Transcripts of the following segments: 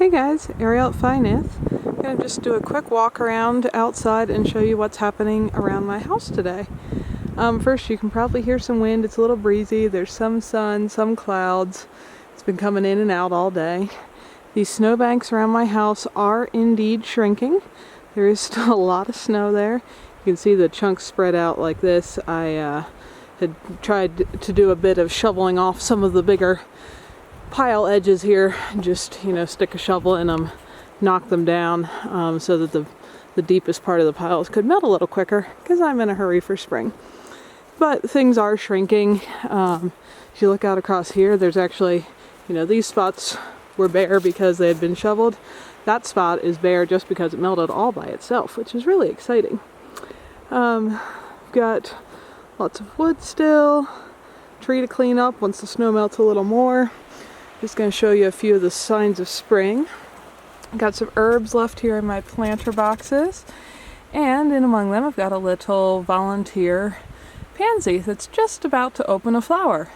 Hey guys, Ariel at Nyth. I'm going to just do a quick walk around outside and show you what's happening around my house today. First, you can probably hear some wind. It's a little breezy. There's some sun, some clouds. It's been coming in and out all day. These snowbanks around my house are indeed shrinking. There is still a lot of snow there. You can see the chunks spread out like this. I had tried to do a bit of shoveling off some of the bigger pile edges here, just stick a shovel in them, knock them down, so that the deepest part of the piles could melt a little quicker, because I'm in a hurry for spring. But things are shrinking. If you look out across here, there's actually, these spots were bare because they had been shoveled. That spot is bare just because it melted all by itself, which is really exciting. Got lots of wood still, tree to clean up once the snow melts a little more. Just going to show you a few of the signs of spring. Got some herbs left here in my planter boxes, and in among them I've got a little volunteer pansy that's just about to open a flower,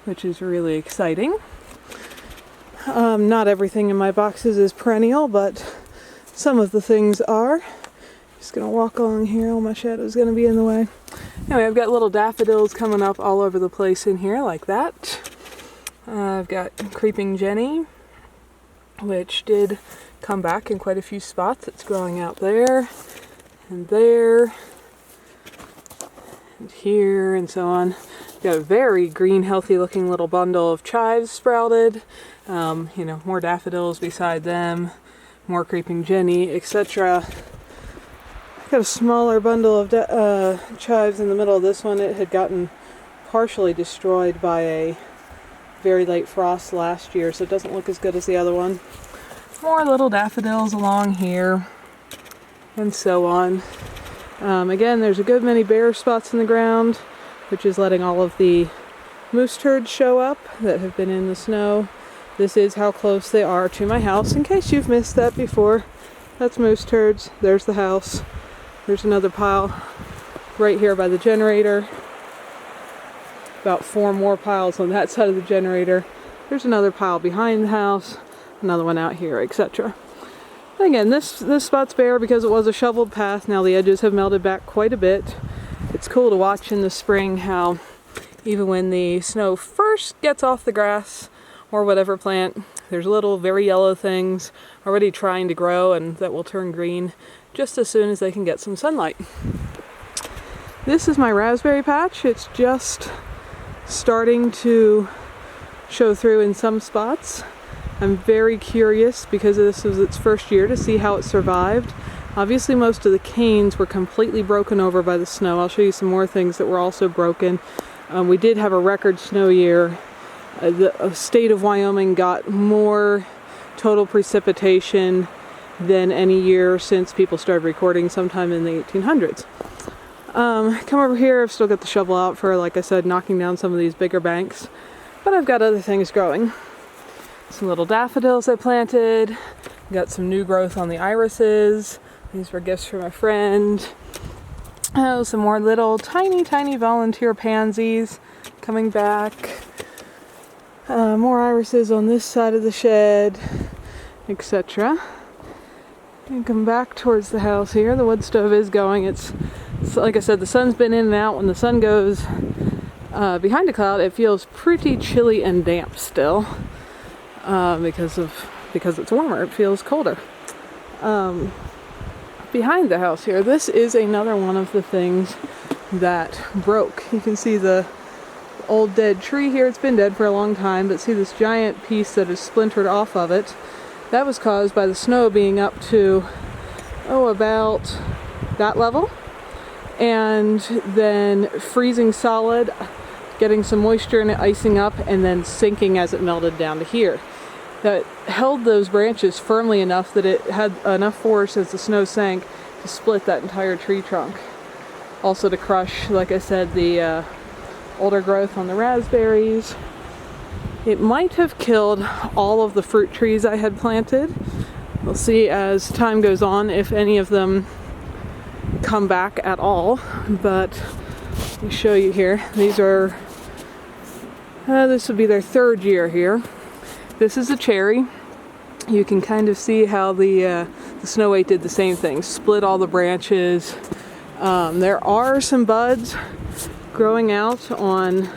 which is really exciting. Not everything in my boxes is perennial, but some of the things are. Just going to walk along here, all my shadow's going to be in the way. Anyway, I've got little daffodils coming up all over the place in here like that. I've got Creeping Jenny, which did come back in quite a few spots. It's growing out there, and here, and so on. Got a very green, healthy looking little bundle of chives sprouted. More daffodils beside them, more Creeping Jenny, etc. Got a smaller bundle of chives in the middle of this one. It had gotten partially destroyed by a very late frost last year, so it doesn't look as good as the other one. More little daffodils along here, and so on. Again, there's a good many bare spots in the ground, which is letting all of the moose turds show up that have been in the snow. This is how close they are to my house, in case you've missed that before. That's moose turds. There's the house. There's another pile right here by the generator. About 4 more piles on that side of the generator. There's another pile behind the house, another one out here, etc. Again, this spot's bare because it was a shoveled path. Now the edges have melted back quite a bit. It's cool to watch in the spring how even when the snow first gets off the grass or whatever plant, there's little very yellow things already trying to grow and that will turn green just as soon as they can get some sunlight. This is my raspberry patch. It's just starting to show through in some spots. I'm very curious, because this was its first year, to see how it survived. Obviously most of the canes were completely broken over by the snow. I'll show you some more things that were also broken. We did have a record snow year. The state of Wyoming got more total precipitation than any year since people started recording sometime in the 1800s. Come over here, I've still got the shovel out for, like I said, knocking down some of these bigger banks, but I've got other things growing. Some little daffodils I planted, got some new growth on the irises. These were gifts from a friend. Oh, some more little tiny volunteer pansies coming back. More irises on this side of the shed, etc. And come back towards the house here. The wood stove is going. It's like I said, the sun's been in and out. When the sun goes behind a cloud, it feels pretty chilly and damp still, because it's warmer. It feels colder. Behind the house here, this is another one of the things that broke. You can see the old dead tree here. It's been dead for a long time, but see this giant piece that is splintered off of it. That was caused by the snow being up to, about that level, and then freezing solid, getting some moisture in it, icing up, and then sinking as it melted down to here. That held those branches firmly enough that it had enough force as the snow sank to split that entire tree trunk. Also to crush, like I said, the older growth on the raspberries. It might have killed all of the fruit trees I had planted. We'll see as time goes on if any of them come back at all, but let me show you here. These are, this would be their 3rd year here. This is a cherry. you can kind of see how the snow wait did the same thing, split all the branches. There are some buds growing out on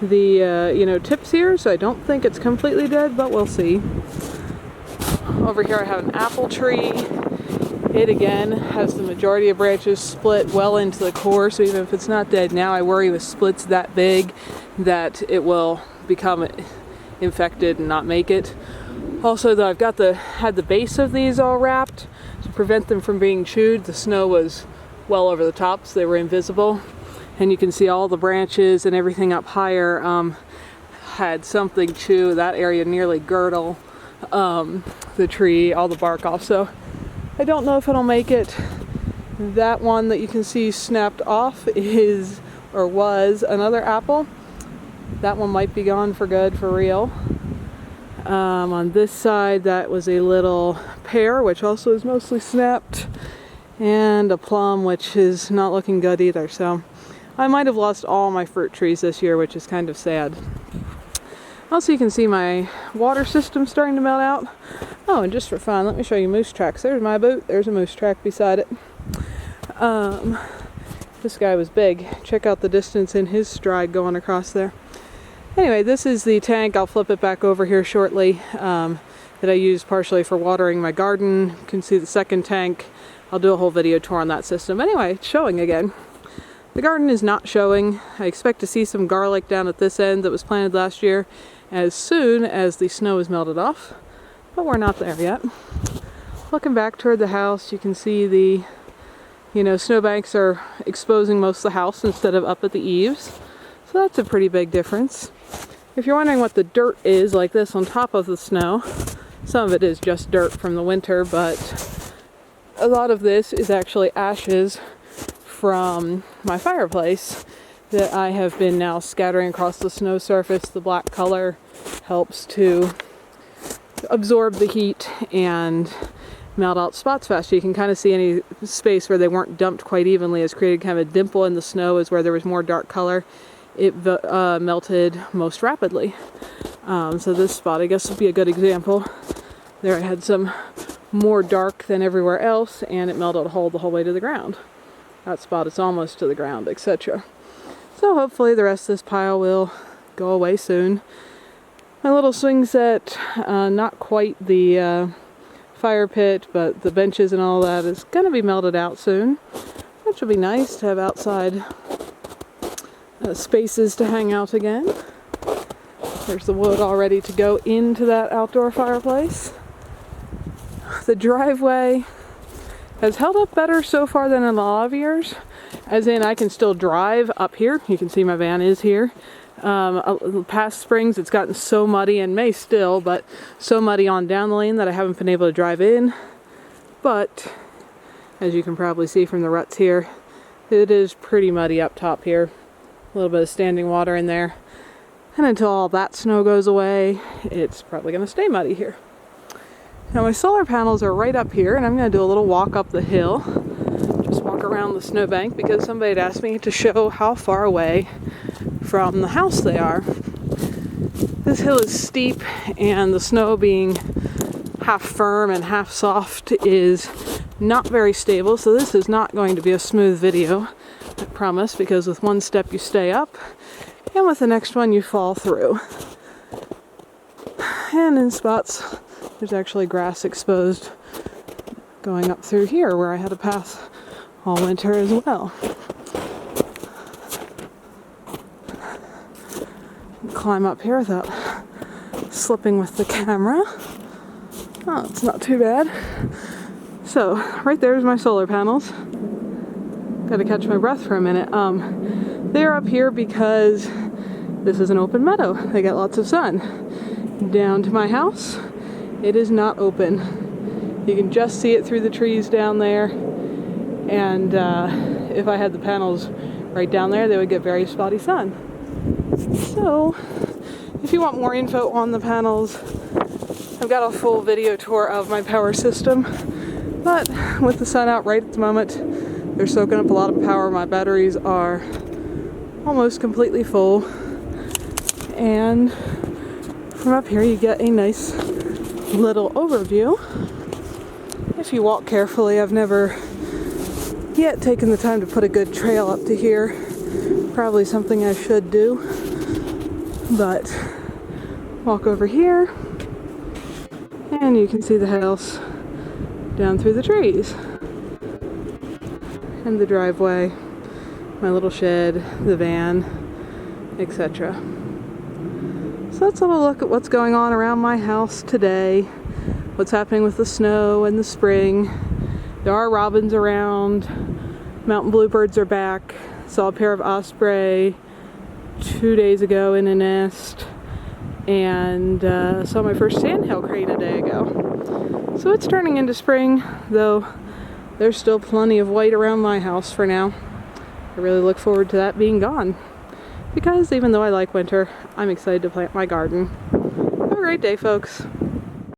the tips here, so I don't think it's completely dead, but we'll see. Over here I have an apple tree. It again has the majority of branches split well into the core, so even if it's not dead now, I worry with splits that big that it will become infected and not make it. Also, though, I've had the base of these all wrapped to prevent them from being chewed. The snow was well over the top, so they were invisible. And you can see all the branches and everything up higher had something chew. That area nearly girdle the tree, all the bark off. So I don't know if it'll make it. That one that you can see snapped off was another apple. That one might be gone for good, for real. On this side, that was a little pear, which also is mostly snapped, and a plum, which is not looking good either. So I might have lost all my fruit trees this year, which is kind of sad. Also, you can see my water system starting to melt out. Oh, and just for fun, let me show you moose tracks. There's my boot. There's a moose track beside it. This guy was big. Check out the distance in his stride going across there. Anyway, this is the tank. I'll flip it back over here shortly, that I used partially for watering my garden. You can see the second tank. I'll do a whole video tour on that system. Anyway, it's showing again. The garden is not showing. I expect to see some garlic down at this end that was planted last year as soon as the snow is melted off, but we're not there yet. Looking back toward the house, you can see the snowbanks are exposing most of the house instead of up at the eaves. So that's a pretty big difference. If you're wondering what the dirt is like this on top of the snow, some of it is just dirt from the winter, but a lot of this is actually ashes from my fireplace that I have been now scattering across the snow surface. The black color helps to absorb the heat and melt out spots faster. You can kind of see any space where they weren't dumped quite evenly has created kind of a dimple in the snow, is where there was more dark color. It melted most rapidly. So this spot, I guess, would be a good example. There I had some more dark than everywhere else, and it melted a hole the whole way to the ground. That spot is almost to the ground, etc. So hopefully the rest of this pile will go away soon. My little swing set, not quite the fire pit, but the benches and all that is going to be melted out soon, which will be nice to have outside spaces to hang out again. There's the wood all ready to go into that outdoor fireplace. The driveway has held up better so far than in a lot of years, as in I can still drive up here. You can see my van is here. Past springs it's gotten so muddy, and may still, but so muddy on down the lane that I haven't been able to drive in. But as you can probably see from the ruts here, it is pretty muddy up top here. A little bit of standing water in there, and until all that snow goes away, it's probably going to stay muddy here. Now my solar panels are right up here, and I'm going to do a little walk up the hill, just walk around the snowbank, because somebody had asked me to show how far away from the house they are. This hill is steep, and the snow being half firm and half soft is not very stable, so this is not going to be a smooth video, I promise, because with one step you stay up, and with the next one you fall through. And in spots, there's actually grass exposed going up through here, where I had a path all winter as well. Climb up here without slipping with the camera. Oh, it's not too bad. So, right there's my solar panels. Gotta catch my breath for a minute. They're up here because this is an open meadow. They get lots of sun. Down to my house, it is not open. You can just see it through the trees down there. And if I had the panels right down there, they would get very spotty sun. So, if you want more info on the panels, I've got a full video tour of my power system. But with the sun out right at the moment, they're soaking up a lot of power. My batteries are almost completely full. And from up here you get a nice little overview. If you walk carefully, I've never yet taken the time to put a good trail up to here. Probably something I should do. But walk over here and you can see the house down through the trees. And the driveway, my little shed, the van, etc. So let's have a look at what's going on around my house today. What's happening with the snow and the spring. There are robins around. Mountain bluebirds are back. Saw a pair of osprey 2 days ago in a nest. And saw my first sandhill crane a day ago. So it's turning into spring, though there's still plenty of white around my house for now. I really look forward to that being gone. Because even though I like winter, I'm excited to plant my garden. Have a great day, folks.